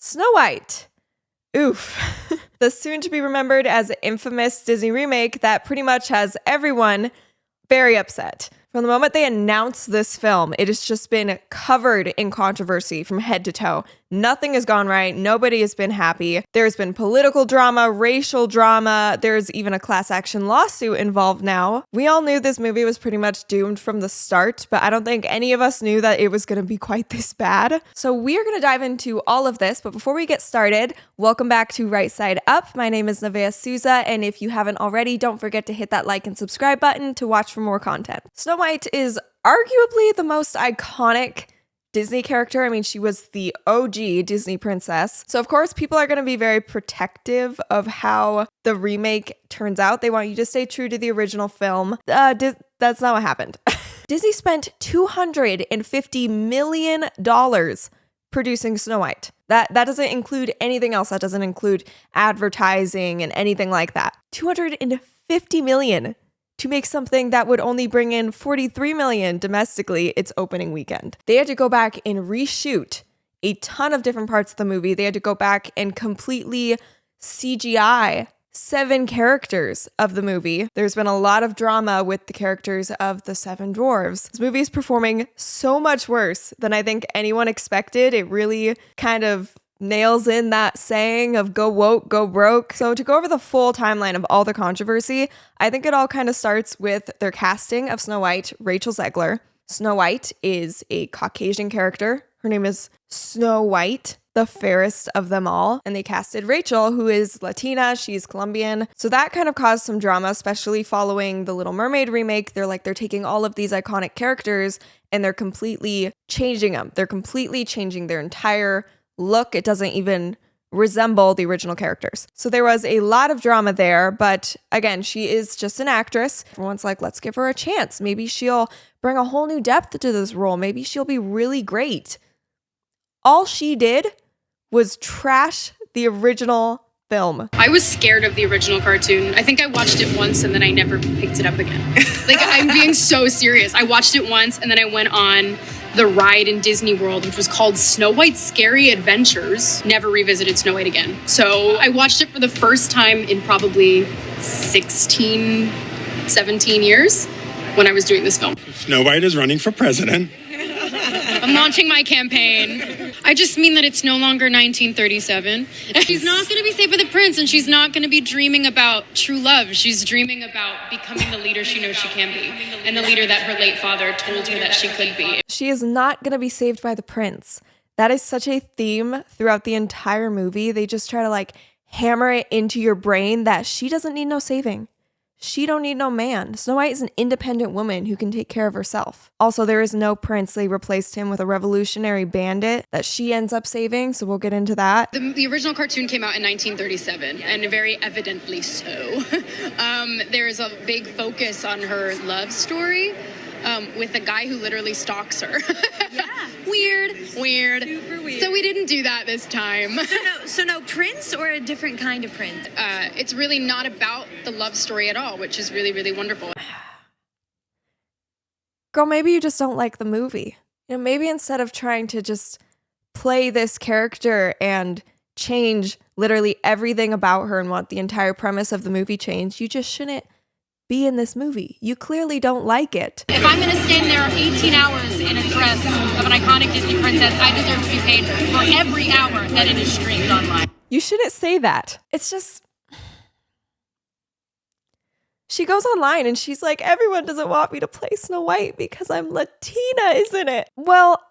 Snow White. Oof. The soon-to-be-remembered as infamous Disney remake that pretty much has everyone very upset. From the moment they announced this film, it has just been covered in controversy from head to toe. Nothing has gone right. Nobody has been happy. There's been political drama, racial drama. There's even a class action lawsuit involved now. We all knew this movie was pretty much doomed from the start, but I don't think any of us knew that it was going to be quite this bad. So we're going to dive into all of this, but before we get started, welcome back to Right Side Up. My name is Nevaeh Souza, and if you haven't already, don't forget to hit that like and subscribe button to watch for more content. Snow White is arguably the most iconic Disney character. I mean, she was the OG Disney princess. So of course, people are going to be very protective of how the remake turns out. They want you to stay true to the original film. That's not what happened. Disney spent $250 million producing Snow White. That doesn't include anything else. That doesn't include advertising and anything like that. $250 million to make something that would only bring in $43 million domestically its opening weekend. They had to go back and reshoot a ton of different parts of the movie. They had to go back and completely CGI 7 characters of the movie. There's been a lot of drama with the characters of the 7 dwarves. This movie is performing so much worse than I think anyone expected. It really kind of nails in that saying of go woke, go broke. So to go over the full timeline of all the controversy, I think it all kind of starts with their casting of Snow White, Rachel Zegler. Snow White is a Caucasian character. Her name is Snow White, the fairest of them all. And they casted Rachel, who is Latina. She's Colombian. So that kind of caused some drama, especially following the Little Mermaid remake. They're taking all of these iconic characters and they're completely changing them. They're completely changing their entire look. It doesn't even resemble the original characters. So there was a lot of drama there, but again, she is just an actress. Everyone's like, let's give her a chance. Maybe she'll bring a whole new depth to this role. Maybe she'll be really great. All she did was trash the original film. I was scared of the original cartoon. I think I watched it once and then I never picked it up again. I'm being so serious. I watched it once and then I went on the ride in Disney World, which was called Snow White's Scary Adventures. Never revisited Snow White again. So I watched it for the first time in probably 16, 17 years when I was doing this film. Snow White is running for president. I'm launching my campaign. I just mean that it's no longer 1937. She's not going to be saved by the prince, and she's not going to be dreaming about true love. She's dreaming about becoming the leader she knows she can be, and the leader that her late father told her that she could be. She is not going to be saved by the prince. That is such a theme throughout the entire movie. They just try to hammer it into your brain that she doesn't need no saving. She don't need no man. Snow White is an independent woman who can take care of herself. Also, there is no prince. They replaced him with a revolutionary bandit that she ends up saving, so we'll get into that. The original cartoon came out in 1937, and very evidently so. There is a big focus on her love story with a guy who literally stalks her. Yeah. Weird. Super weird. So we didn't do that this time. So no prince or a different kind of prince? It's really not about the love story at all, which is really, really wonderful. Girl, maybe you just don't like the movie. Maybe instead of trying to just play this character and change literally everything about her and want the entire premise of the movie changed, you just shouldn't be in this movie. You clearly don't like it. If I'm going to stand there 18 hours in a dress of an iconic Disney princess, I deserve to be paid for every hour that it is streamed online. You shouldn't say that. It's just... She goes online and she's like, everyone doesn't want me to play Snow White because I'm Latina, isn't it? Well,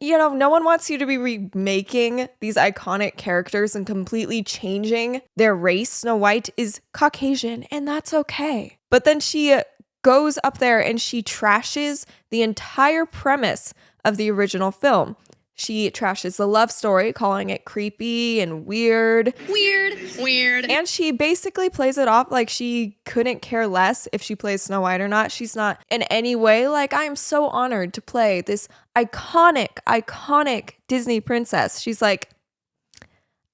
no one wants you to be remaking these iconic characters and completely changing their race. Snow White is Caucasian, and that's okay. But then she goes up there and she trashes the entire premise of the original film. She trashes the love story, calling it creepy and weird. Weird. And she basically plays it off like she couldn't care less if she plays Snow White or not. She's not in any way I am so honored to play this iconic Disney princess. She's like,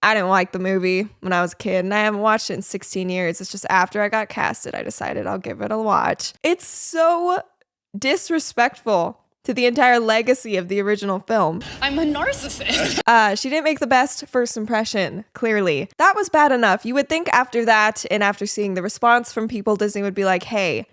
I didn't like the movie when I was a kid, and I haven't watched it in 16 years. It's just after I got casted, I decided I'll give it a watch. It's so disrespectful to the entire legacy of the original film. I'm a narcissist. She didn't make the best first impression, clearly. That was bad enough. You would think after that, and after seeing the response from people, Disney would be like, hey,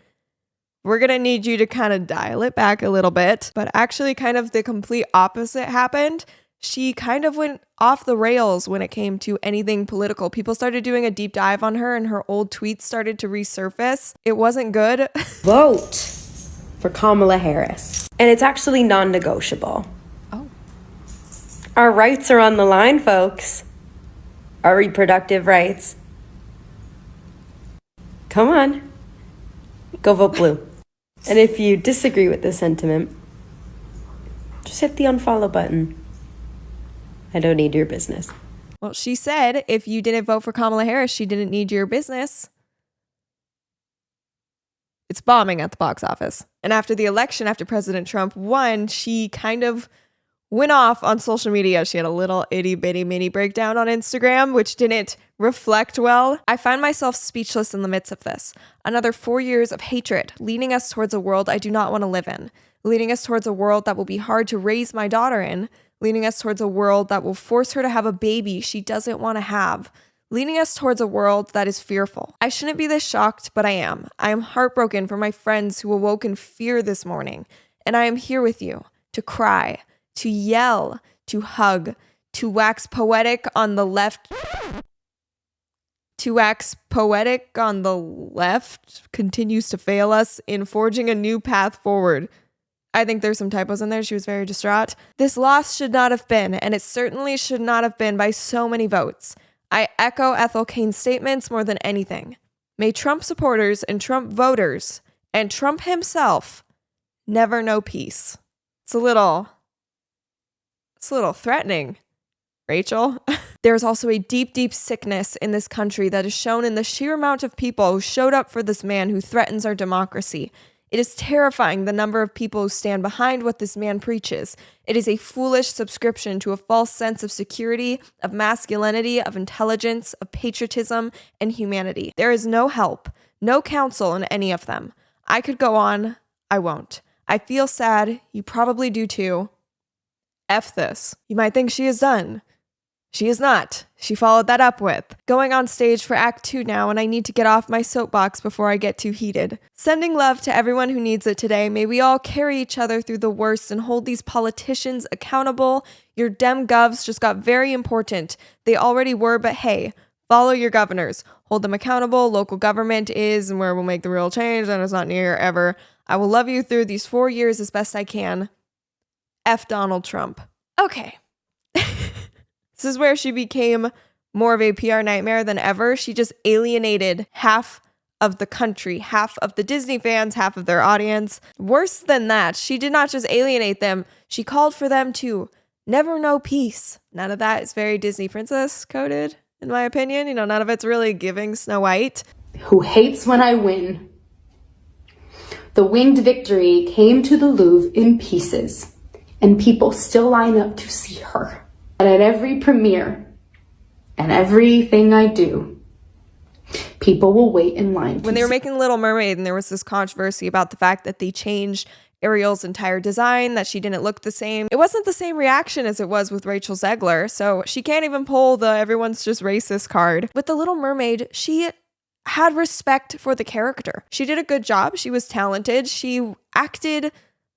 we're gonna need you to kind of dial it back a little bit. But actually kind of the complete opposite happened. She kind of went off the rails when it came to anything political. People started doing a deep dive on her and her old tweets started to resurface. It wasn't good. Vote for Kamala Harris. And it's actually non-negotiable. Oh. Our rights are on the line, folks. Our reproductive rights. Come on. Go vote blue. And if you disagree with this sentiment, just hit the unfollow button. I don't need your business. Well, she said if you didn't vote for Kamala Harris, she didn't need your business. It's bombing at the box office. And after the election, after President Trump won, she kind of went off on social media. She had a little itty bitty mini breakdown on Instagram, which didn't reflect well. I find myself speechless in the midst of this. Another 4 years of hatred, leading us towards a world I do not want to live in, leading us towards a world that will be hard to raise my daughter in, leading us towards a world that will force her to have a baby she doesn't want to have, leading us towards a world that is fearful. I shouldn't be this shocked, but I am. I am heartbroken for my friends who awoke in fear this morning, and I am here with you to cry, to yell, to hug, to wax poetic on the left. To wax poetic on the left continues to fail us in forging a new path forward. I think there's some typos in there. She was very distraught. This loss should not have been, and it certainly should not have been by so many votes. I echo Ethel Kane's statements more than anything. May Trump supporters and Trump voters and Trump himself never know peace. It's a little threatening, Rachel. There's also a deep, deep sickness in this country that is shown in the sheer amount of people who showed up for this man who threatens our democracy. It is terrifying the number of people who stand behind what this man preaches. It is a foolish subscription to a false sense of security, of masculinity, of intelligence, of patriotism, and humanity. There is no help, no counsel in any of them. I could go on. I won't. I feel sad. You probably do too. F this. You might think she is done. She is not. She followed that up with, going on stage for Act 2 now, and I need to get off my soapbox before I get too heated. Sending love to everyone who needs it today. May we all carry each other through the worst and hold these politicians accountable. Your Dem govs just got very important. They already were, but hey, follow your governors. Hold them accountable. Local government is and where we'll make the real change, and it's not near ever. I will love you through these 4 years as best I can. F Donald Trump. Okay. This is where she became more of a PR nightmare than ever. She just alienated half of the country, half of the Disney fans, half of their audience. Worse than that, she did not just alienate them, she called for them to never know peace. None of that is very Disney princess coded, in my opinion. You know, none of it's really giving Snow White. Who hates when I win. The winged victory came to the Louvre in pieces, and people still line up to see her. And at every premiere and everything I do, people will wait in line. When they were making Little Mermaid and there was this controversy about the fact that they changed Ariel's entire design, that she didn't look the same, it wasn't the same reaction as it was with Rachel Zegler. So she can't even pull the everyone's just racist card. With The Little Mermaid, she had respect for the character. She did a good job. She was talented. She acted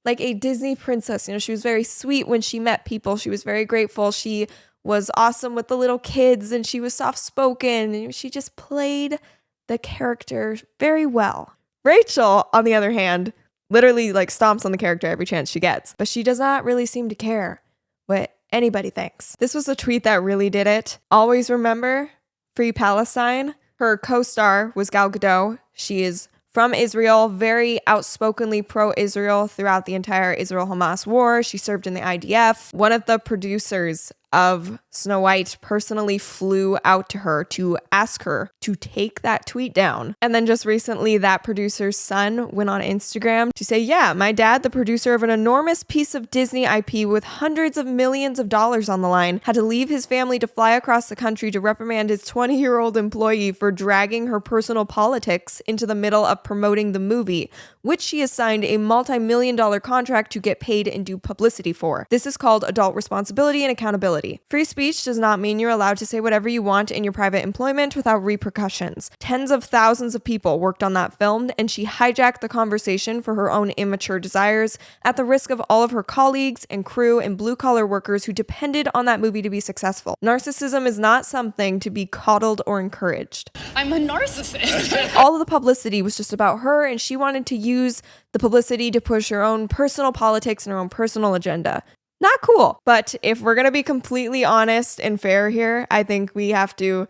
like a Disney princess. You know, she was very sweet when she met people. She was very grateful. She was awesome with the little kids and she was soft-spoken. And she just played the character very well. Rachel, on the other hand, literally like stomps on the character every chance she gets. But she does not really seem to care what anybody thinks. This was a tweet that really did it. Always remember, free Palestine. Her co-star was Gal Gadot. She is from Israel, very outspokenly pro-Israel throughout the entire Israel-Hamas war. She served in the IDF. One of the producers of Snow White personally flew out to her to ask her to take that tweet down. And then just recently, that producer's son went on Instagram to say, yeah, my dad, the producer of an enormous piece of Disney IP with hundreds of millions of dollars on the line, had to leave his family to fly across the country to reprimand his 20-year-old employee for dragging her personal politics into the middle of promoting the movie, which she has signed a multi-million-dollar contract to get paid and do publicity for. This is called adult responsibility and accountability. Free speech does not mean you're allowed to say whatever you want in your private employment without repercussions. Tens of thousands of people worked on that film, and she hijacked the conversation for her own immature desires at the risk of all of her colleagues and crew and blue-collar workers who depended on that movie to be successful. Narcissism is not something to be coddled or encouraged. I'm a narcissist. All of the publicity was just about her, and she wanted to use the publicity to push her own personal politics and her own personal agenda. Not cool. But if we're going to be completely honest and fair here, I think we have to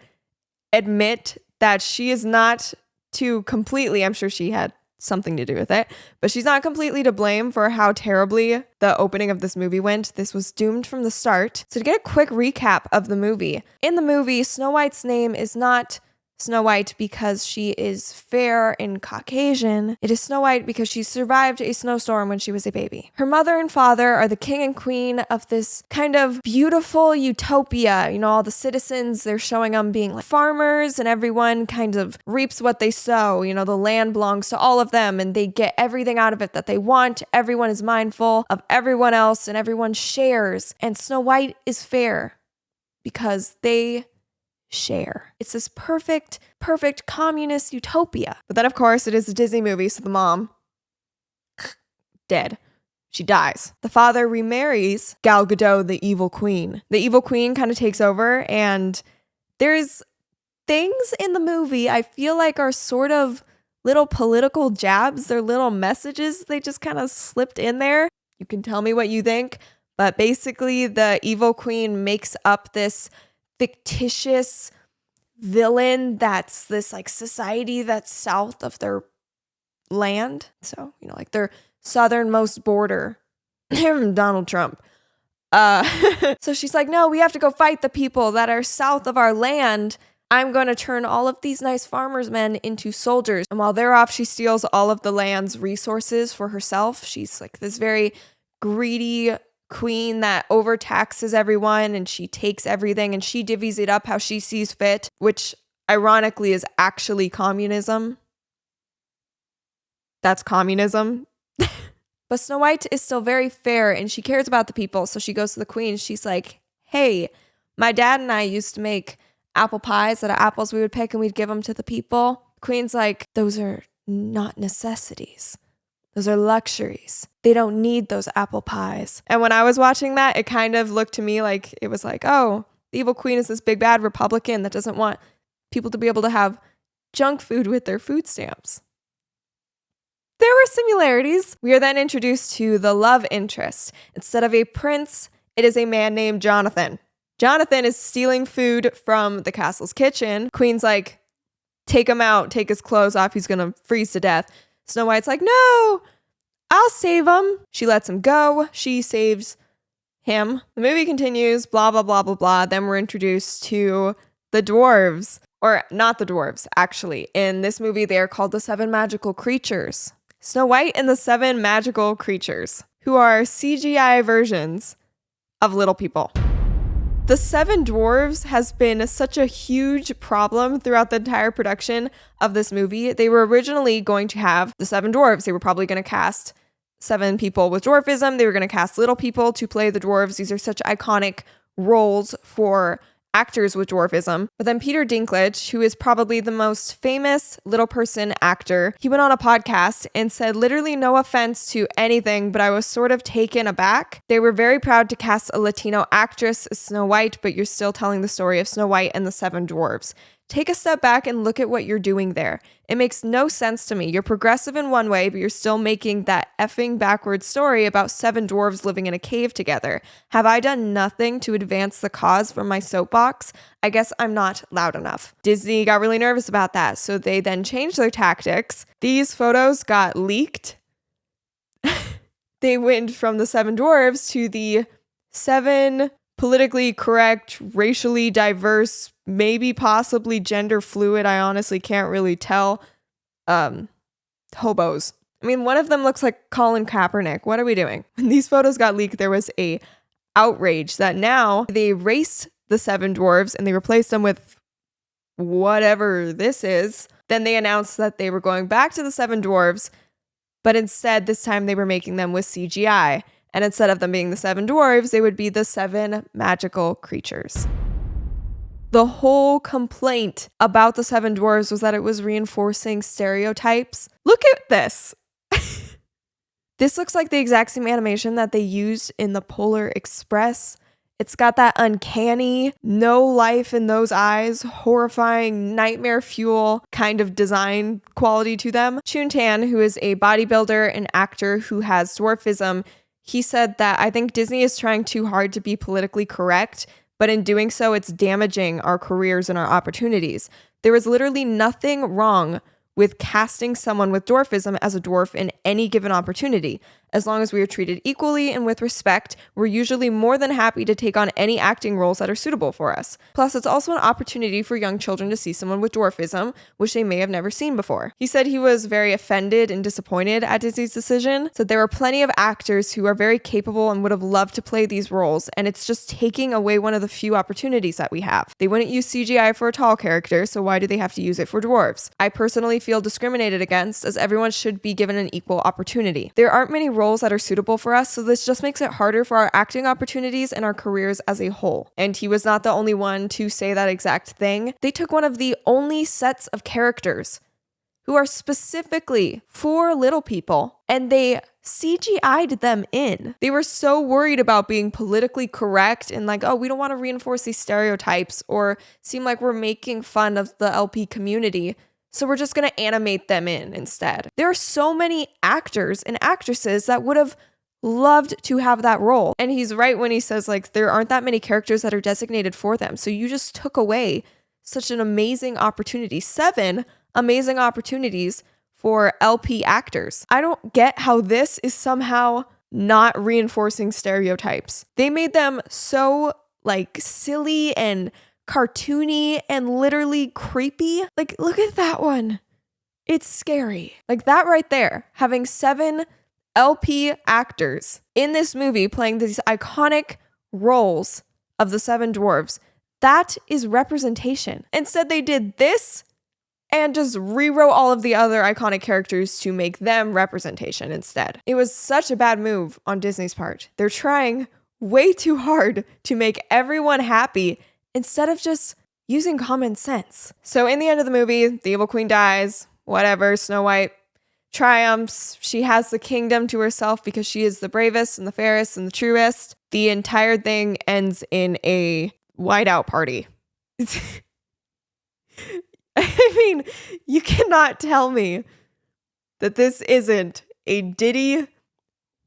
admit that she is not to completely, I'm sure she had something to do with it, but she's not completely to blame for how terribly the opening of this movie went. This was doomed from the start. So to get a quick recap of the movie, in the movie, Snow White's name is not Snow White because she is fair and Caucasian. It is Snow White because she survived a snowstorm when she was a baby. Her mother and father are the king and queen of this kind of beautiful utopia. You know, all the citizens, they're showing them being like farmers, and everyone kind of reaps what they sow. You know, the land belongs to all of them and they get everything out of it that they want. Everyone is mindful of everyone else and everyone shares. And Snow White is fair because they share. It's this perfect communist utopia. But then, of course, it is a Disney movie, so the mom, dead. She dies. The father remarries Gal Gadot, the evil queen. The evil queen kind of takes over, and there's things in the movie I feel like are sort of little political jabs. They're little messages they just kind of slipped in there. You can tell me what you think, but basically the evil queen makes up this fictitious villain that's this like society that's south of their land. So, you know, like their southernmost border. Donald Trump. So she's like, no, we have to go fight the people that are south of our land. I'm going to turn all of these nice farmers men into soldiers. And while they're off, she steals all of the land's resources for herself. She's like this very greedy queen that overtaxes everyone, and she takes everything and she divvies it up how she sees fit, which ironically is actually communism. That's communism. But Snow White is still very fair and she cares about the people. So she goes to the queen. She's like, hey, my dad and I used to make apple pies out of apples we would pick and we'd give them to the people. The queen's like, those are not necessities. Those are luxuries. They don't need those apple pies. And when I was watching that, it kind of looked to me like it was like, oh, the evil queen is this big bad Republican that doesn't want people to be able to have junk food with their food stamps. There were similarities. We are then introduced to the love interest. Instead of a prince, it is a man named Jonathan. Jonathan is stealing food from the castle's kitchen. Queen's like, take him out, take his clothes off, he's gonna freeze to death. Snow White's like, no, I'll save him. She lets him go. She saves him. The movie continues, blah, blah, blah, blah, blah. Then we're introduced to the dwarves. Or not the dwarves, actually. In this movie, they are called the 7 magical creatures. Snow White and the 7 magical creatures, who are CGI versions of little people. The 7 dwarves has been such a huge problem throughout the entire production of this movie. They were originally going to have the 7 dwarves. They were probably going to cast 7 people with dwarfism. They were going to cast little people to play the dwarves. These are such iconic roles for actors with dwarfism. But then Peter Dinklage, who is probably the most famous little person actor, he went on a podcast and said, literally no offense to anything, but I was sort of taken aback. They were very proud to cast a Latino actress as Snow White, but you're still telling the story of Snow White and the 7 dwarves. Take a step back and look at what you're doing there. It makes no sense to me. You're progressive in one way, but you're still making that effing backwards story about 7 dwarves living in a cave together. Have I done nothing to advance the cause from my soapbox? I guess I'm not loud enough. Disney got really nervous about that, so they then changed their tactics. These photos got leaked. They went from the 7 dwarves to the 7 politically correct, racially diverse, maybe possibly gender fluid. I honestly can't really tell. Hobos. I mean, one of them looks like Colin Kaepernick. What are we doing? When these photos got leaked, there was a outrage that now they erased the 7 dwarves and they replaced them with whatever this is. Then they announced that they were going back to the 7 dwarves, but instead this time they were making them with CGI. And instead of them being the 7 dwarves, they would be the 7 magical creatures. The whole complaint about the 7 dwarves was that it was reinforcing stereotypes. Look at this. This looks like the exact same animation that they used in the Polar Express. It's got that uncanny, no life in those eyes, horrifying, nightmare fuel kind of design quality to them. Chun-Tan, who is a bodybuilder and actor who has dwarfism, he said that I think Disney is trying too hard to be politically correct, but in doing so, it's damaging our careers and our opportunities. There is literally nothing wrong with casting someone with dwarfism as a dwarf in any given opportunity. As long as we are treated equally and with respect, we're usually more than happy to take on any acting roles that are suitable for us. Plus, it's also an opportunity for young children to see someone with dwarfism, which they may have never seen before. He said he was very offended and disappointed at Disney's decision, said there are plenty of actors who are very capable and would have loved to play these roles, and it's just taking away one of the few opportunities that we have. They wouldn't use CGI for a tall character, so why do they have to use it for dwarves? I personally feel discriminated against, as everyone should be given an equal opportunity. There aren't many roles that are suitable for us, so this just makes it harder for our acting opportunities and our careers as a whole. And he was not the only one to say that exact thing. They took one of the only sets of characters who are specifically for little people and they CGI'd them in. They were so worried about being politically correct and like, oh, we don't want to reinforce these stereotypes or seem like we're making fun of the LP community, so we're just going to animate them in instead. There are so many actors and actresses that would have loved to have that role. And he's right when he says, like, there aren't that many characters that are designated for them. So you just took away such an amazing opportunity. 7 amazing opportunities for LP actors. I don't get how this is somehow not reinforcing stereotypes. They made them so, like, silly and cartoony and literally creepy. Like, look at that one. It's scary. Like that right there, having 7 LP actors in this movie playing these iconic roles of the 7 dwarves, that is representation. Instead, they did this and just rewrote all of the other iconic characters to make them representation instead. It was such a bad move on Disney's part. They're trying way too hard to make everyone happy instead of just using common sense. So in the end of the movie, the evil queen dies, whatever, Snow White triumphs. She has the kingdom to herself because she is the bravest and the fairest and the truest. The entire thing ends in a whiteout party. I mean, you cannot tell me that this isn't a Diddy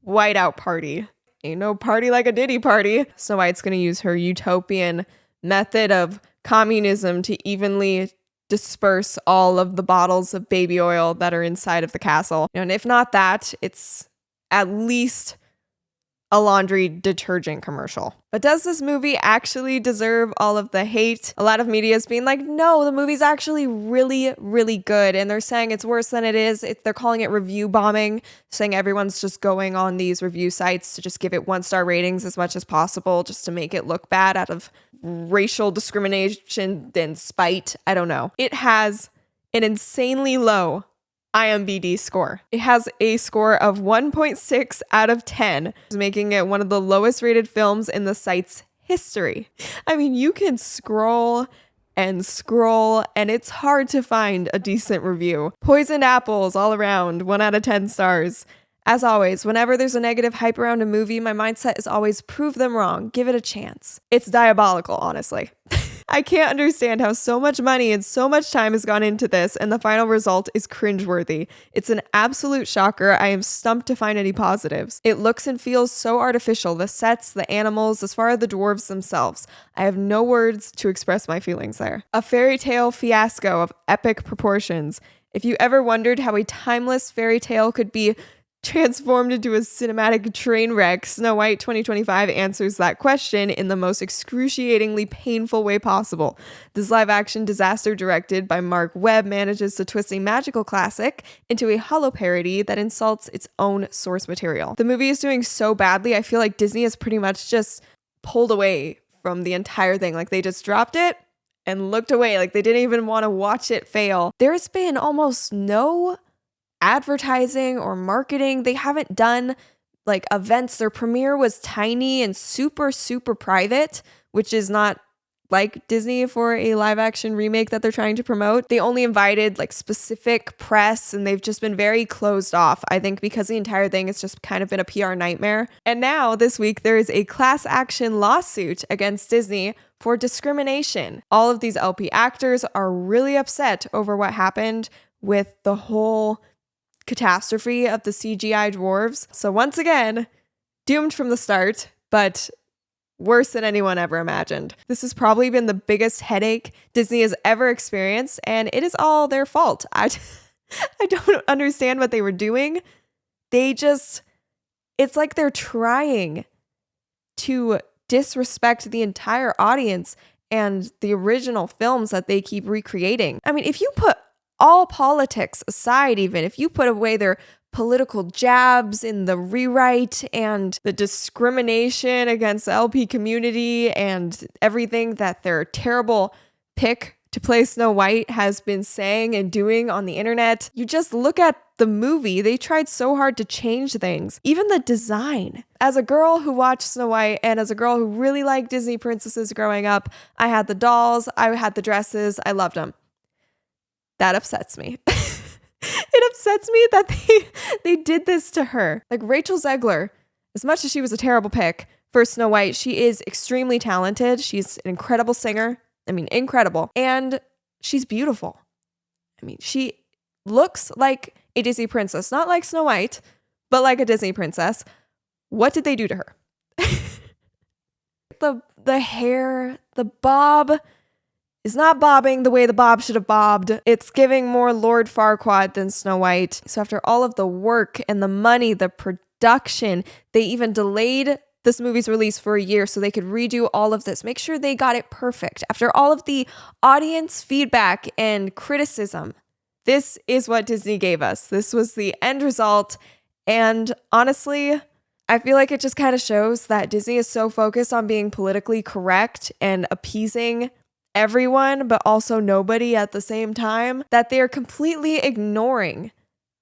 whiteout party. Ain't no party like a Diddy party. Snow White's gonna use her utopian method of communism to evenly disperse all of the bottles of baby oil that are inside of the castle. And if not that, it's at least a laundry detergent commercial. But does this movie actually deserve all of the hate? A lot of media is being like, no, the movie's actually really, really good. And they're saying it's worse than it is. They're calling it review bombing, saying everyone's just going on these review sites to just give it 1-star ratings as much as possible, just to make it look bad out of racial discrimination and spite. I don't know. It has an insanely low IMDb score. It has a score of 1.6 out of 10, making it one of the lowest rated films in the site's history. I mean, you can scroll and scroll and it's hard to find a decent review. Poisoned apples all around, 1 out of 10 stars. As always, whenever there's a negative hype around a movie, my mindset is always prove them wrong, give it a chance. It's diabolical, honestly. I can't understand how so much money and so much time has gone into this and the final result is cringeworthy. It's an absolute shocker. I am stumped to find any positives. It looks and feels so artificial. The sets, the animals, as far as the dwarves themselves. I have no words to express my feelings there. A fairy tale fiasco of epic proportions. If you ever wondered how a timeless fairy tale could be transformed into a cinematic train wreck, Snow White 2025 answers that question in the most excruciatingly painful way possible. This live-action disaster directed by Mark Webb manages to twist a magical classic into a hollow parody that insults its own source material. The movie is doing so badly, I feel like Disney has pretty much just pulled away from the entire thing. Like, they just dropped it and looked away. Like, they didn't even want to watch it fail. There's been almost no advertising or marketing. They haven't done like events. Their premiere was tiny and super, super private, which is not like Disney for a live action remake that they're trying to promote. They only invited like specific press and they've just been very closed off, I think, because the entire thing has just kind of been a PR nightmare. And now this week there is a class action lawsuit against Disney for discrimination. All of these LP actors are really upset over what happened with the whole catastrophe of the CGI dwarves. So once again, doomed from the start, but worse than anyone ever imagined. This has probably been the biggest headache Disney has ever experienced, and it is all their fault. I don't understand what they were doing. It's like they're trying to disrespect the entire audience and the original films that they keep recreating. I mean, if you put all politics aside, even if you put away their political jabs in the rewrite and the discrimination against the LP community and everything that their terrible pick to play Snow White has been saying and doing on the internet, you just look at the movie. They tried so hard to change things, even the design. As a girl who watched Snow White and as a girl who really liked Disney princesses growing up, I had the dolls, I had the dresses, I loved them. That upsets me. It upsets me that they did this to her. Like Rachel Zegler, as much as she was a terrible pick for Snow White, she is extremely talented. She's an incredible singer. I mean, incredible. And she's beautiful. I mean, she looks like a Disney princess, not like Snow White, but like a Disney princess. What did they do to her? The hair, the bob is not bobbing the way the bob should have bobbed. It's giving more Lord Farquaad than Snow White. So after all of the work and the money, the production, they even delayed this movie's release for a year so they could redo all of this, make sure they got it perfect. After all of the audience feedback and criticism, this is what Disney gave us. This was the end result. And honestly, I feel like it just kind of shows that Disney is so focused on being politically correct and appeasing everyone, but also nobody at the same time, that they're completely ignoring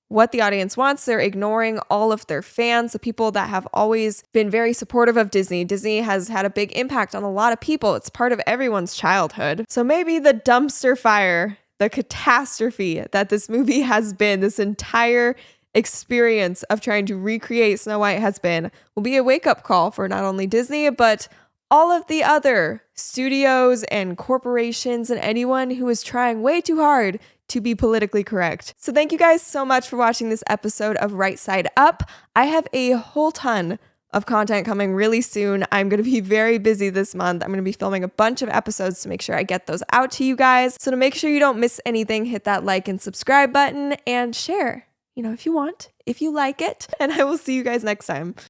what the audience wants. They're ignoring all of their fans, the people that have always been very supportive of Disney. Disney has had a big impact on a lot of people. It's part of everyone's childhood. So maybe the dumpster fire, the catastrophe that this movie has been, this entire experience of trying to recreate Snow White has been, will be a wake-up call for not only Disney, but all of the other studios and corporations and anyone who is trying way too hard to be politically correct. So thank you guys so much for watching this episode of Right Side Up. I have a whole ton of content coming really soon. I'm going to be very busy this month. I'm going to be filming a bunch of episodes to make sure I get those out to you guys. So to make sure you don't miss anything, hit that like and subscribe button and share, if you want, if you like it. And I will see you guys next time.